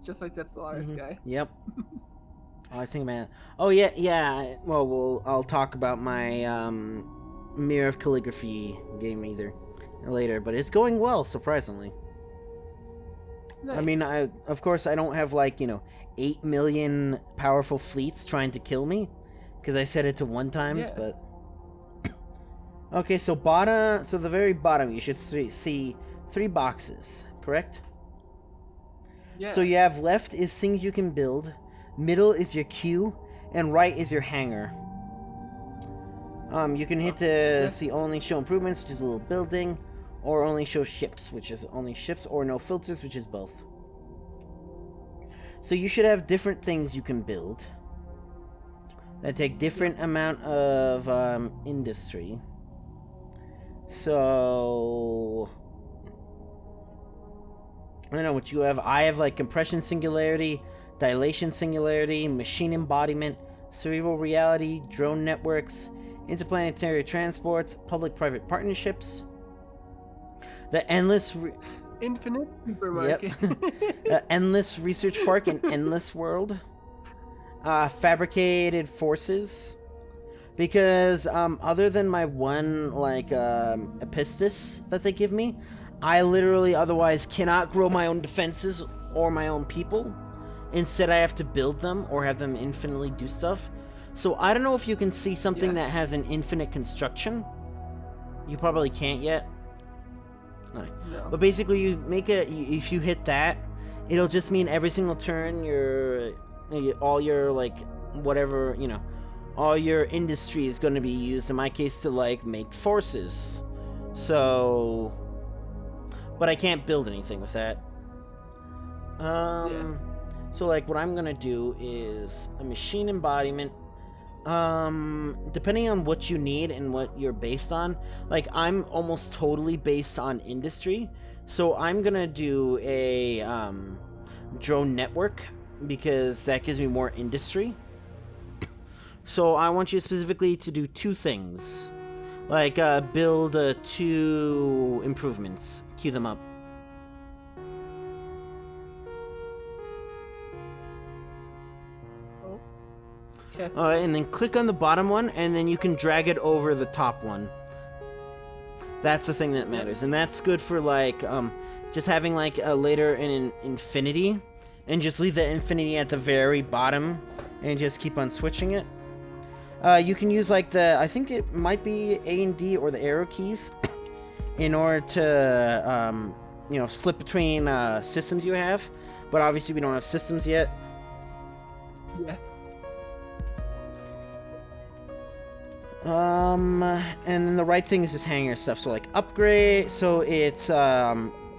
Just like that Solaris guy. Yep. Oh, I think, man. Oh yeah. Well, I'll talk about my Mirror of Calligraphy game later, but it's going well, surprisingly. Nice. I mean, of course I don't have 8 million powerful fleets trying to kill me, because I set it to 1 times, but okay. So the very bottom, you should see 3 boxes, correct? Yeah. So you have left is things you can build, middle is your queue, and right is your hangar. You can hit to see only show improvements, which is a little building, or only show ships, which is only ships, or no filters, which is both. So you should have different things you can build that take different amount of industry. So I don't know what you have. I have compression singularity, dilation singularity, machine embodiment, cerebral reality, drone networks, interplanetary transports, public-private partnerships, the endless infinite supermarket. Yep. Endless research park and endless world, fabricated forces, because other than my one epistis that they give me, I literally otherwise cannot grow my own defenses or my own people. Instead, I have to build them or have them infinitely do stuff. So I don't know if you can see something that has an infinite construction. You probably can't yet. No. But basically, if you hit that, it'll just mean every single turn all your whatever, all your industry is going to be used, in my case, to make forces. So, but I can't build anything with that. So what I'm gonna do is a machine embodiment. Depending on what you need and what you're based on, I'm almost totally based on industry, so I'm gonna do a drone network because that gives me more industry. So I want you specifically to do 2 things, build 2 improvements. Queue them up. Okay. And then click on the bottom one, and then you can drag it over the top one. That's the thing that matters, and that's good for just having later an infinity, and just leave the infinity at the very bottom, and just keep on switching it. You can use I think it might be A and D or the arrow keys, in order to flip between systems you have, but obviously we don't have systems yet. Yeah. And then the right thing is just hangar stuff. So upgrade. So it's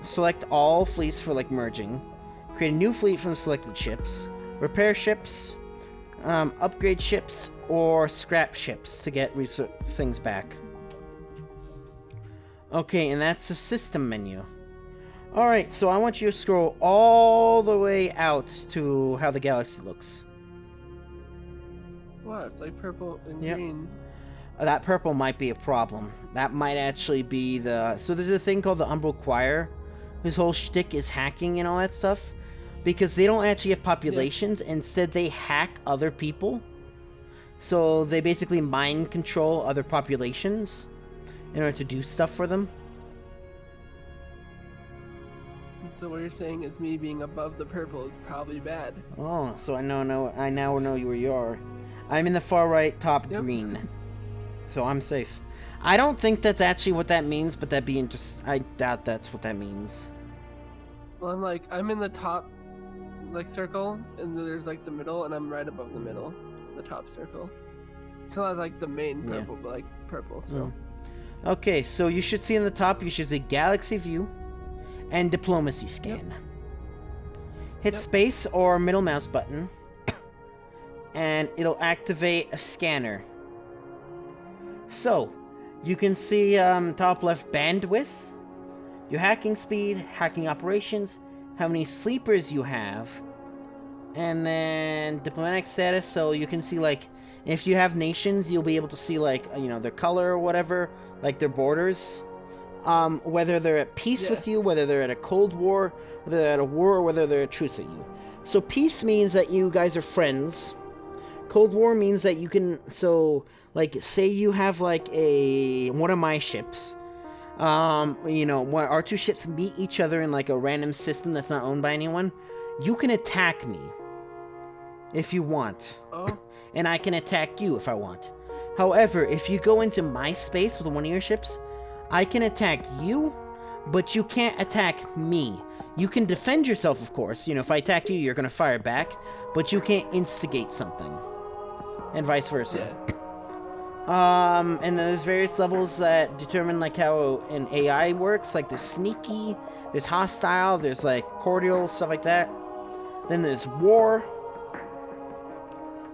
select all fleets for merging, create a new fleet from selected ships, repair ships, upgrade ships, or scrap ships to get things back. Okay, and that's the system menu. Alright, so I want you to scroll all the way out to how the galaxy looks. Wow, it's purple and green. That purple might be a problem. That might actually be so there's a thing called the Umbral Choir, whose whole shtick is hacking and all that stuff, because they don't actually have populations. Instead, they hack other people. So they basically mind control other populations in order to do stuff for them. So what you're saying is me being above the purple is probably bad. Oh, so I now know where you are. I'm in the far right top green. So I'm safe. I don't think that's actually what that means, but that'd be interesting. I doubt that's what that means. Well, I'm in the top, circle, and then there's, the middle, and I'm right above the middle, the top circle. It's not, the main purple, but, purple, so. Okay, so you should see in the top, you should see Galaxy View and Diplomacy Scan. Hit space or middle mouse button, and it'll activate a scanner. So, you can see top left bandwidth, your hacking speed, hacking operations, how many sleepers you have, and then diplomatic status. So you can see if you have nations, you'll be able to see their color or whatever, their borders, whether they're at peace with you, whether they're at a cold war, whether they're at a war, or whether they're at truce with you. So peace means that you guys are friends. Cold War means that you can, so, like, say you have, like, one of my ships. You know, when our two ships meet each other in, like, a random system that's not owned by anyone, you can attack me if you want. Oh. And I can attack you if I want. However, if you go into my space with one of your ships, I can attack you, but you can't attack me. You can defend yourself, of course. You know, if I attack you, you're going to fire back, but you can't instigate something. And vice versa. Yeah. And then there's various levels that determine, like, how an AI works. Like, there's sneaky, there's hostile, there's, like, cordial, stuff like that. Then there's war.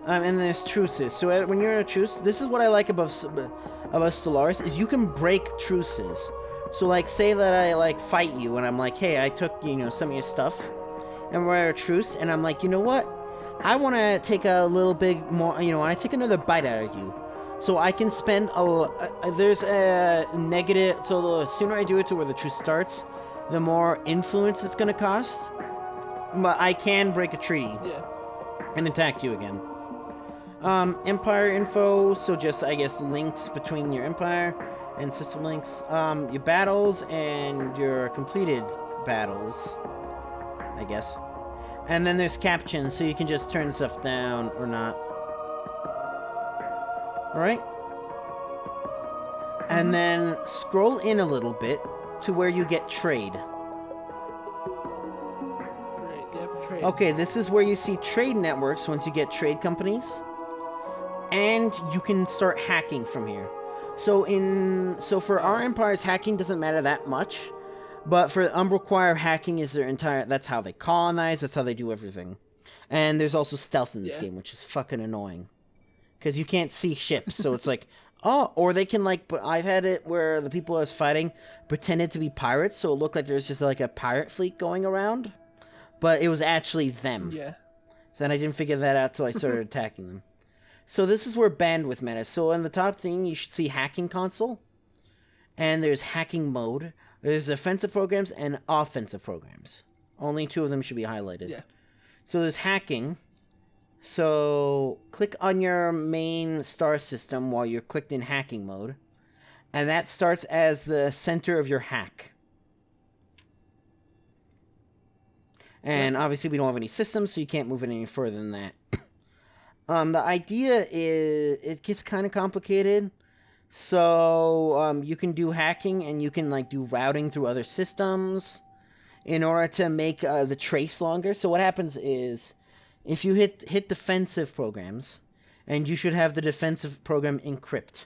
And there's truces. So when you're in a truce, this is what I like about Stellaris, is you can break truces. So, like, say that I, like, fight you, and I'm like, hey, I took, you know, some of your stuff, and we're at a truce, and I'm like, you know what? I want to take a little bit more, you know, I take another bite out of you. So I can spend there's a negative, so the sooner I do it to where the truce starts, the more influence it's going to cost. But I can break a treaty. Yeah. And attack you again. Empire info, so just, I guess, links between your empire and system links. Your battles and your completed battles, I guess. And then there's captions, so you can just turn stuff down or not. Alright? And then scroll in a little bit to where you get trade. Right, yep, trade. Okay, this is where you see trade networks once you get trade companies. And you can start hacking from here. So for our empires, hacking doesn't matter that much. But for Umbral hacking is their entire, that's how they colonize, that's how they do everything. And there's also stealth in this game, which is fucking annoying. Because you can't see ships, so it's like, oh, or they can, like, but I've had it where the people I was fighting pretended to be pirates, so it looked like there's just, like, a pirate fleet going around. But it was actually them. Yeah. So then I didn't figure that out till I started attacking them. So this is where bandwidth matters. So on the top thing, you should see hacking console. And there's hacking mode. There's offensive programs and offensive programs. Only two of them should be highlighted. Yeah. So there's hacking. So click on your main star system while you're clicked in hacking mode. And that starts as the center of your hack. And obviously we don't have any systems, so you can't move it any further than that. The idea is, it gets kind of complicated. So, you can do hacking and you can, like, do routing through other systems in order to make the trace longer. So what happens is, if you hit defensive programs, and you should have the defensive program encrypt.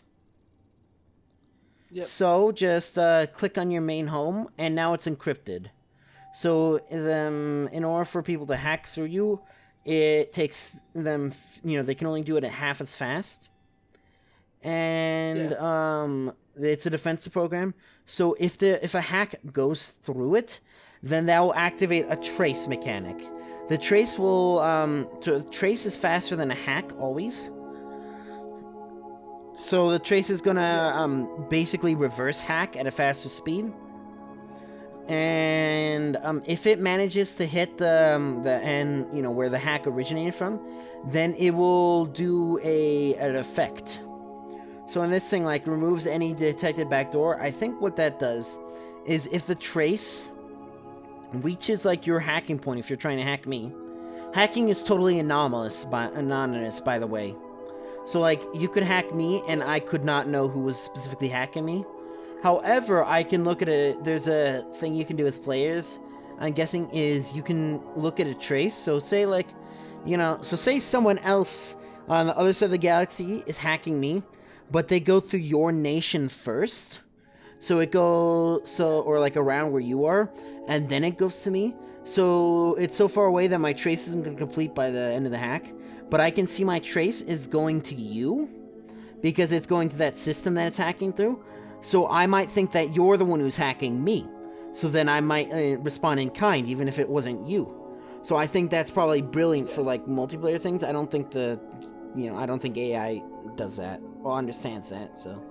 Yep. So just click on your main home, and now it's encrypted. So in order for people to hack through you, it takes them, you know, they can only do it at half as fast. And it's a defensive program. So if a hack goes through it, then that will activate a trace mechanic. The trace will trace is faster than a hack always. So the trace is gonna basically reverse hack at a faster speed. And if it manages to hit the end, you know, where the hack originated from, then it will do an effect. So in this thing, like, removes any detected backdoor. I think what that does is if the trace reaches, like, your hacking point, if you're trying to hack me, hacking is totally anonymous, by the way. So, like, you could hack me, and I could not know who was specifically hacking me. However, I can look at there's a thing you can do with players, I'm guessing, is you can look at a trace. So say, like, you know, so say someone else on the other side of the galaxy is hacking me, but they go through your nation first. So it goes, or like around where you are, and then it goes to me. So it's so far away that my trace isn't going to complete by the end of the hack. But I can see my trace is going to you, because it's going to that system that it's hacking through. So I might think that you're the one who's hacking me. So then I might respond in kind, even if it wasn't you. So I think that's probably brilliant for, like, multiplayer things. I don't think I don't think AI does that, or understands that, so.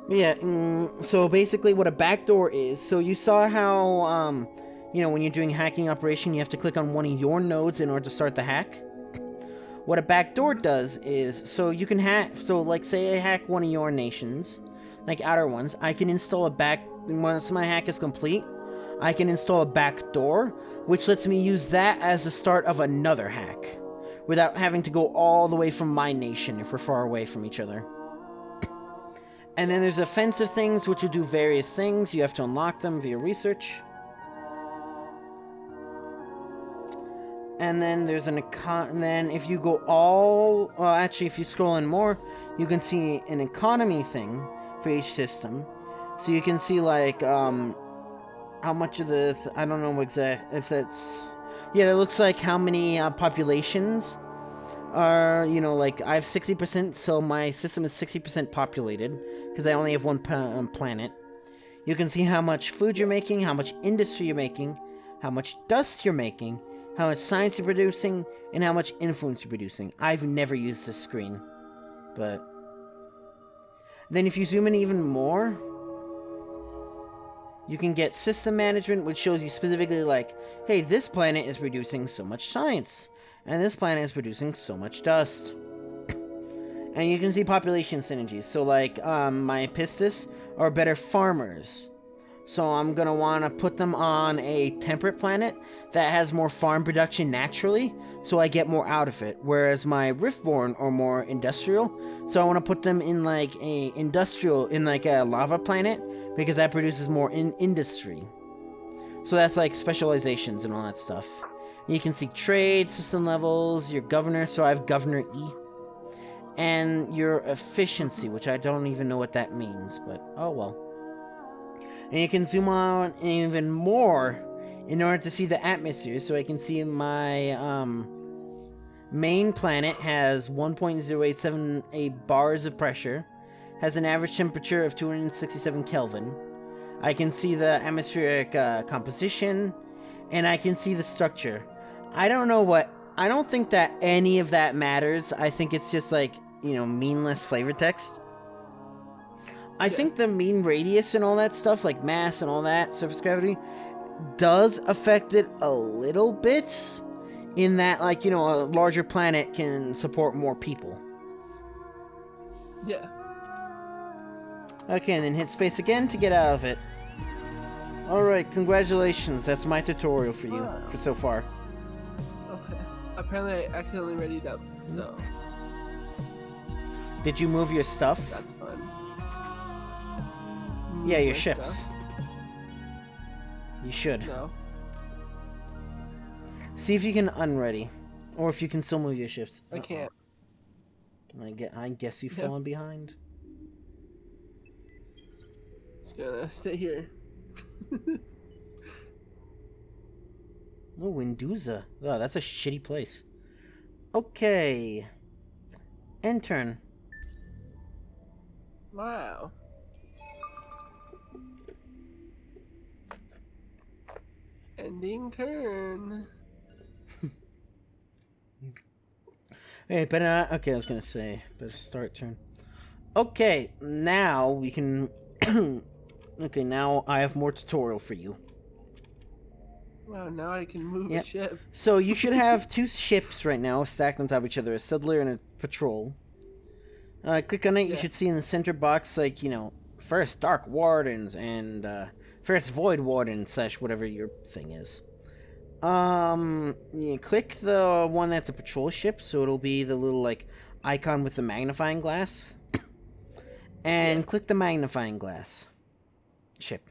Yeah, so basically what a backdoor is, so you saw how, you know, when you're doing a hacking operation, you have to click on one of your nodes in order to start the hack. What a backdoor does is, so you can hack, so like say I hack one of your nations, like outer ones, I can install a once my hack is complete, I can install a backdoor, which lets me use that as the start of another hack, without having to go all the way from my nation if we're far away from each other. And then there's offensive things, which will do various things. You have to unlock them via research. And then there's and then if you go actually, if you scroll in more, you can see an economy thing for each system. So you can see, like, how much of the... I don't know if that's... Yeah, it looks like how many populations are, you know, like, I have 60%, so my system is 60% populated, because I only have one planet. You can see how much food you're making, how much industry you're making, how much dust you're making, how much science you're producing, and how much influence you're producing. I've never used this screen, but... Then if you zoom in even more, you can get system management, which shows you specifically, like, hey, this planet is producing so much science, and this planet is producing so much dust. And you can see population synergies. So, like, my Pistis are better farmers. So I'm going to want to put them on a temperate planet that has more farm production naturally, so I get more out of it. Whereas my Riftborn are more industrial, so I want to put them in, like, a lava planet, because that produces more industry. So that's, like, specializations and all that stuff. You can see trade, system levels, your governor, so I have Governor E. And your efficiency, which I don't even know what that means, but oh well. And you can zoom on even more in order to see the atmosphere. So I can see my main planet has 1.0878 bars of pressure, has an average temperature of 267 Kelvin. I can see the atmospheric composition, and I can see the structure. I don't think that any of that matters. I think it's just, like, you know, meaningless flavor text. I think the mean radius and all that stuff, like mass and all that, surface gravity, does affect it a little bit, in that, like, you know, a larger planet can support more people. Yeah. Okay, and then hit space again to get out of it. Alright, congratulations. That's my tutorial for you for so far. Okay. Apparently I accidentally readied up, so... Did you move your stuff? That's fun. Yeah, your ships. Stuff? You should. No. See if you can unready. Or if you can still move your ships. I can't. I guess you've fallen behind. Just gonna sit here. Oh, Winduza. Oh, that's a shitty place. Okay. Intern. Wow. Ending turn. Hey, better. Okay, I was gonna say better start turn. Okay, now we can. Okay, now I have more tutorial for you. Wow, now I can move a ship. So you should have two ships right now stacked on top of each other, a settler and a patrol. Click on it, you should see in the center box, like, you know, first Dark Wardens and first Void Wardens / whatever your thing is. You click the one that's a patrol ship, so it'll be the little, like, icon with the magnifying glass. And click the magnifying glass ship.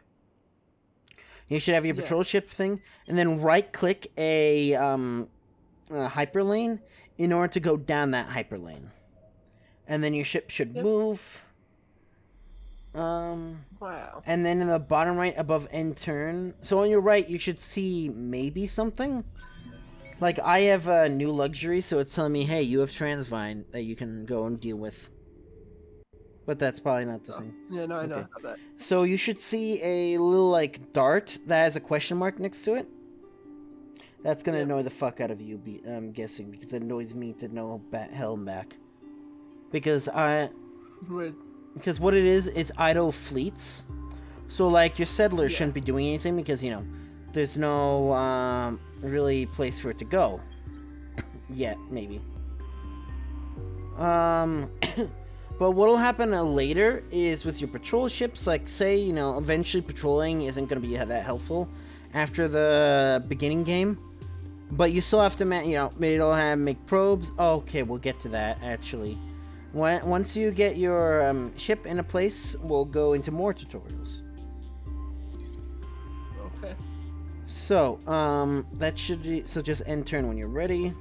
You should have your patrol ship thing, and then right-click a hyperlane in order to go down that hyperlane. And then your ship should move. Wow. And then in the bottom right above end turn, so on your right you should see maybe something. Like, I have a new luxury, so it's telling me, hey, you have Transvine that you can go and deal with. But that's probably not the same. Yeah, no, I know that. So you should see a little, like, dart that has a question mark next to it. That's gonna annoy the fuck out of you, I'm guessing, because it annoys me to know hell and back. Because what it is idle fleets. So, like, your settlers shouldn't be doing anything because, you know, there's no really place for it to go yet, maybe. But what'll happen later is with your patrol ships, like say, eventually patrolling isn't going to be that helpful after the beginning game, but you still have to, maybe it'll have make probes. Oh, okay, we'll get to that actually. Once you get your ship in a place, we'll go into more tutorials. Okay. So, that should be, so just end turn when you're ready.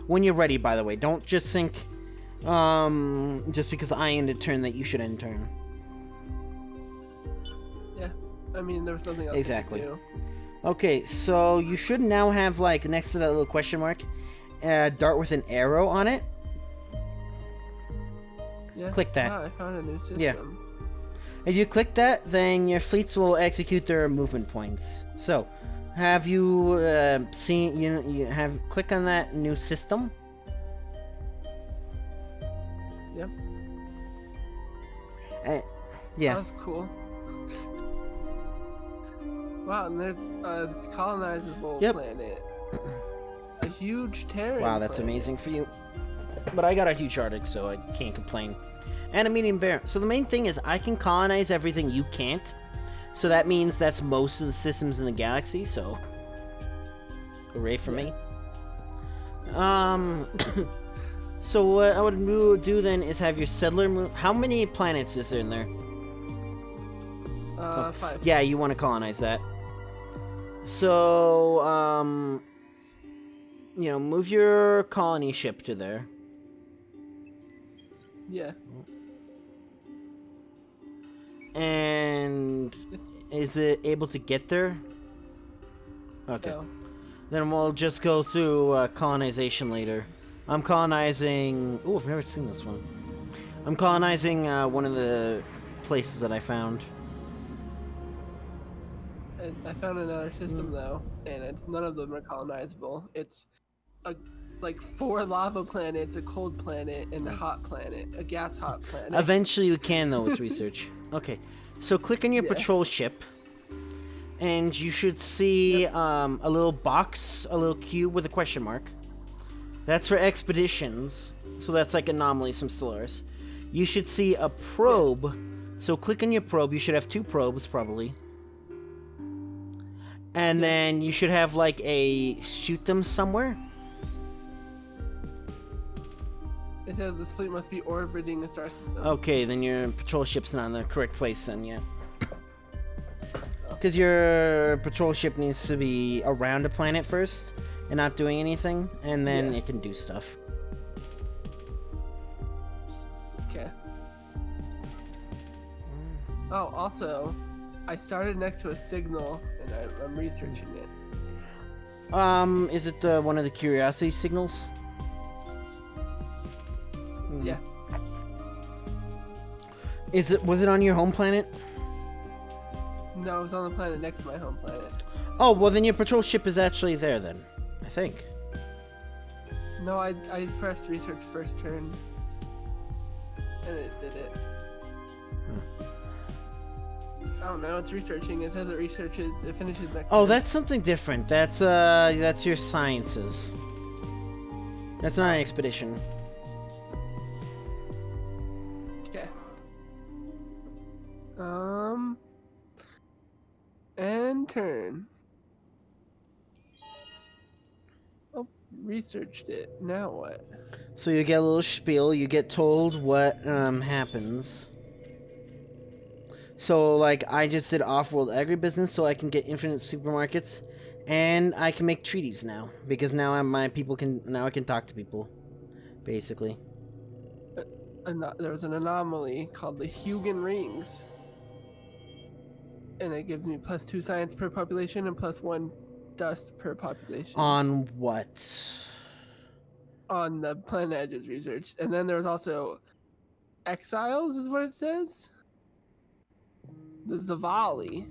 When you're ready, by the way, don't just think, just because I ended turn that you should end turn. Yeah, I mean, there was nothing else. Exactly. To do. Okay, so you should now have, like, next to that little question mark, a dart with an arrow on it. Yeah. Click that. Wow, I found a new system. Yeah. If you click that, then your fleets will execute their movement points. So, have you seen, you have, click on that new system. Yep. Yeah. That's cool. Wow, and there's a colonizable planet. A huge Terran Wow, that's planet. amazing for you. But I got a huge Arctic, so I can't complain. And a medium bear. So the main thing is I can colonize everything you can't. So that means that's most of the systems in the galaxy, so hooray for me. So what I would do then is have your settler move. How many planets is there in there? 5. Yeah, you want to colonize that. So, move your colony ship to there. Yeah. And is it able to get there? Okay. No. Then we'll just go through colonization later. I'm colonizing... Oh, I've never seen this one. I'm colonizing one of the places that I found. I found another system though, and none of them are colonizable. It's like 4 lava planets, a cold planet, and a hot planet, a gas hot planet. Eventually you can, though, with research. Okay, so click on your patrol ship, and you should see a little box, a little cube with a question mark. That's for expeditions, so that's like anomalies from Stellaris. You should see a probe, so click on your probe. You should have 2 probes, probably. And then you should have, like, a shoot them somewhere. It says this fleet must be orbiting a star system. Okay, then your patrol ship's not in the correct place then, yeah. Because your patrol ship needs to be around a planet first and not doing anything, and then it can do stuff. Okay. Oh, also, I started next to a signal, and I'm researching it. Is it one of the curiosity signals? Yeah. Was it on your home planet? No, it was on the planet next to my home planet. Oh, well then your patrol ship is actually there then, I think. No, I pressed research first turn, and it did it. I don't know, it's researching. It says it researches, it finishes next Oh, turn. that's something different. That's your sciences. That's not an expedition. Okay. And turn. Oh, researched it. Now what? So you get a little spiel, you get told what happens. So, like, I just did off-world agribusiness so I can get infinite supermarkets, and I can make treaties now, because now I can talk to people, basically. There was an anomaly called the Hugin Rings. And it gives me +2 science per population and +1 dust per population. On what? On the Planet Edges research. And then there was also exiles, is what it says. The Zavali.